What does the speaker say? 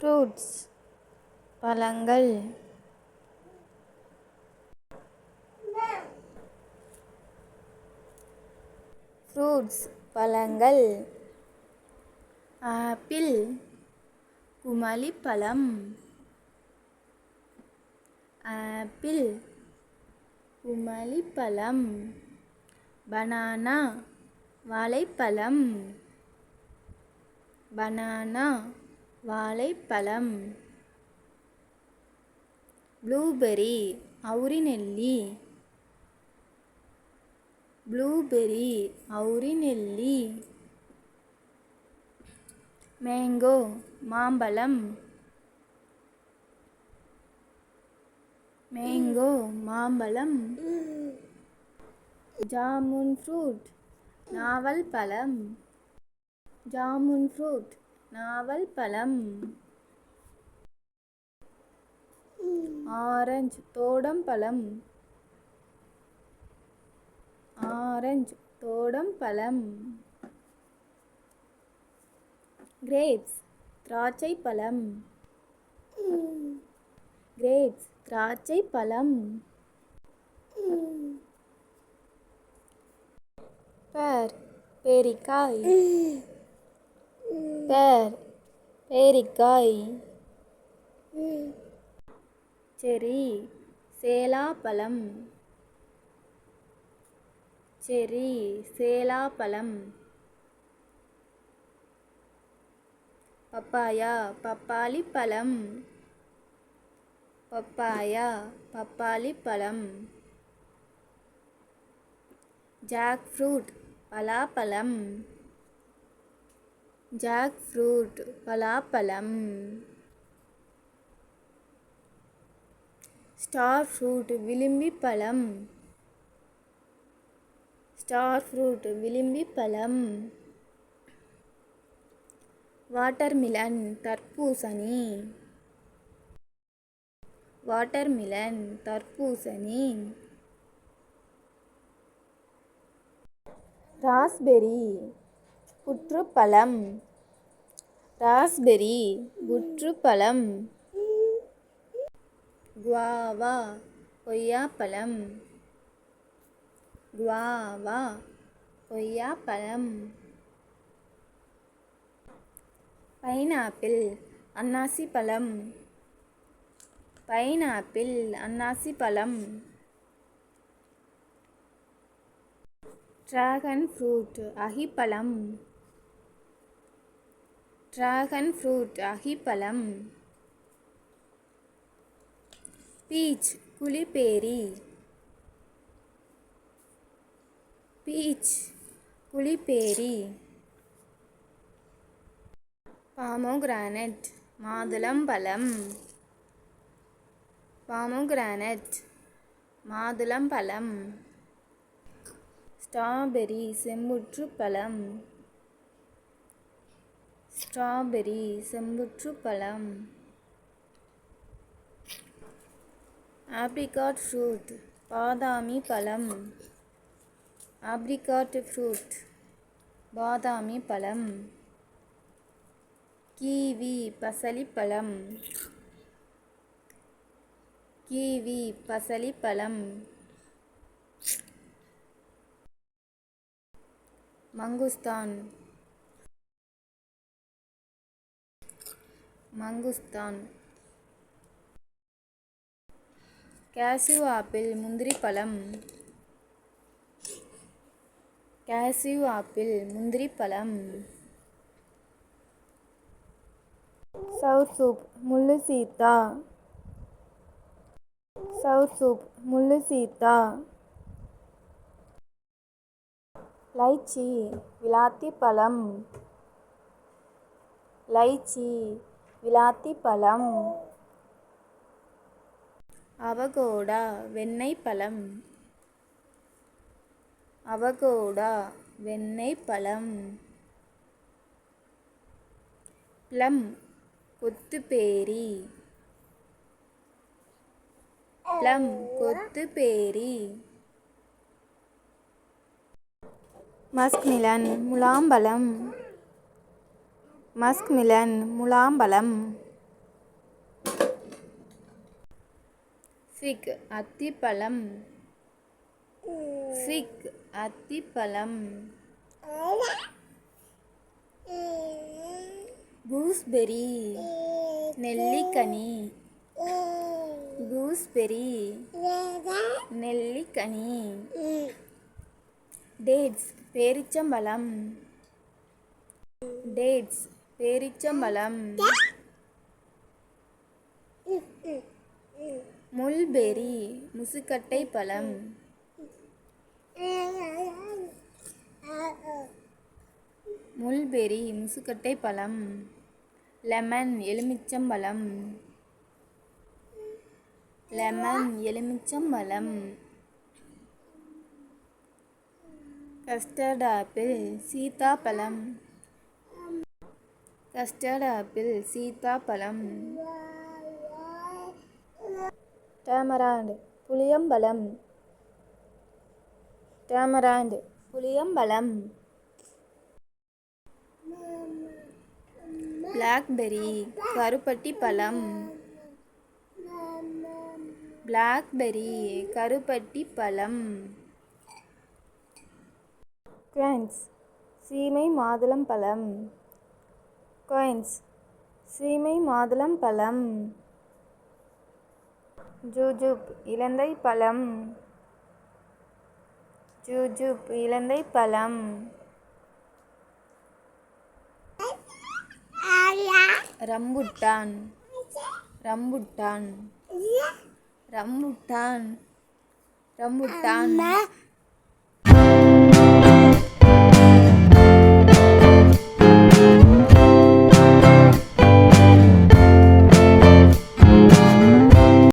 Fruits பழங்கள். Fruits பழங்கள். Apple குமளிப்பழம். ஆப்பிள் குமளிப்பழம். பனானா வாழைப்பழம். பனானா வாழைப்பழம். ப்ளூபெர்ரி அவுரிநெல்லி. ப்ளூபெர்ரி அவுரிநெல்லி. மேங்கோ மாம்பழம். மேங்கோ மாம்பழம். ஜாமுன் ஃப்ரூட் நாவல் பழம். ஜாமுன் ஃப்ரூட் நாவல் பழம். ஆரஞ்சு தோடம்பழம். ஆரஞ்சு தோடம்பழம். கிரேப்ஸ் திராட்சைப்பழம். கிரேப்ஸ் திராட்சைப்பழம். பேர் பேரிக்காய். பேர் பேரிக்காய். செர்ரி சேலாப்பழம். செர்ரி சேலாப்பழம். பப்பாயா பப்பாளிப்பழம். பப்பாயா பப்பாளிப்பழம். ஜாக் ஃப்ரூட் பலாப்பழம். ஜாக் ஃப்ரூட் பலாப்பழம். ஸ்டார் ஃப்ரூட் விளிம்பிப்பழம். ஸ்டார் ஃப்ரூட் விளிம்பிப்பழம். வாட்டர்மிலன் தர்பூசணி. வாட்டர்மிலன் தர்பூசணி. ராஸ்பெர்ரி புற்றுப்பழம். ராஸ்பெர்ரி புற்றுப்பழம். குவாவா கொய்யாப்பழம். குவாவா கொய்யாப்பழம். பைனாப்பிள் அன்னாசிப்பழம். பைனாப்பிள் அன்னாசிப்பழம். டிராகன் ஃப்ரூட் அகிப்பழம். டிராகன் ஃப்ரூட் அகிப்பழம். பீச் குளிபேரி. பீச் குளிபேரி. பாமோகிரானட் மாதுளம்பழம். பாமோகிரானட் மாதுளம்பழம். ஸ்ட்ராபெர்ரி செம்புற்றுப்பழம். ஸ்ட்ராபெர்ரி செம்புற்றுப்பழம். ஆப்ரிகாட் ஃப்ரூட் பாதாமி பழம். ஆப்ரிகாட் ஃப்ரூட் பாதாமி பழம். கீவி பசலிப்பழம். கீவி பசலிப்பழம். மங்குஸ்தான். மங்குஸ்தான். கேஷ்யூ ஆப்பிள் முந்திரிப்பழம். கேஷ்யூ ஆப்பிள் முந்திரிப்பழம். சவுர்சூப் முள்ளு சீத்தா. சவுர்சூப் முள்ளு சீத்தா. லைச்சி விளாத்திப்பழம். லைச்சி விளாத்திப்பழம். அவகோடா வெண்ணெய்ப்பழம். அவகோடா வெண்ணெய்ப்பழம். ப்ளம் கொத்துப்பேரி. ப்ளம் கொத்துப்பேரி. மஸ்க்மிலன் முலாம்பழம். மஸ்க்மிலன் முலாம்பழம். ஃபிக் அத்திப்பழம். ஃபிக் அத்திப்பழம். கூஸ்பெரி நெல்லிக்கனி. கூஸ்பெரி நெல்லிக்கனி. டேட்ஸ் பேரிச்சம்பழம். டேட்ஸ் பேரிச்சம்பழம். முல்பெரி முசுக்கட்டை பழம். முல்பெரி முசுக்கட்டை பழம். லெமன் எலுமிச்சம்பழம். லெமன் எலுமிச்சம்பழம். கஸ்டர்ட் ஆப்பிள் சீதாப்பழம். கஸ்டர்ட் ஆப்பிள் சீதாப்பழம். டேமராண்ட் புளியம்பழம். டேமராண்ட் புளியம்பழம். பிளாக்பெர்ரி கருப்பட்டி பழம். பிளாக்பெர்ரி கருப்பட்டி பழம். குயின்ஸ் சீமை மாதுளம்பழம். குயின்ஸ் சீமை மாதுளம்பழம். ஜூஜுப் இலந்தை பழம். ஜூஜுப் இலந்தை பழம். ரம்புட்டான். ரம்புட்டான். ரம்புட்டான். ரம்புட்டான்.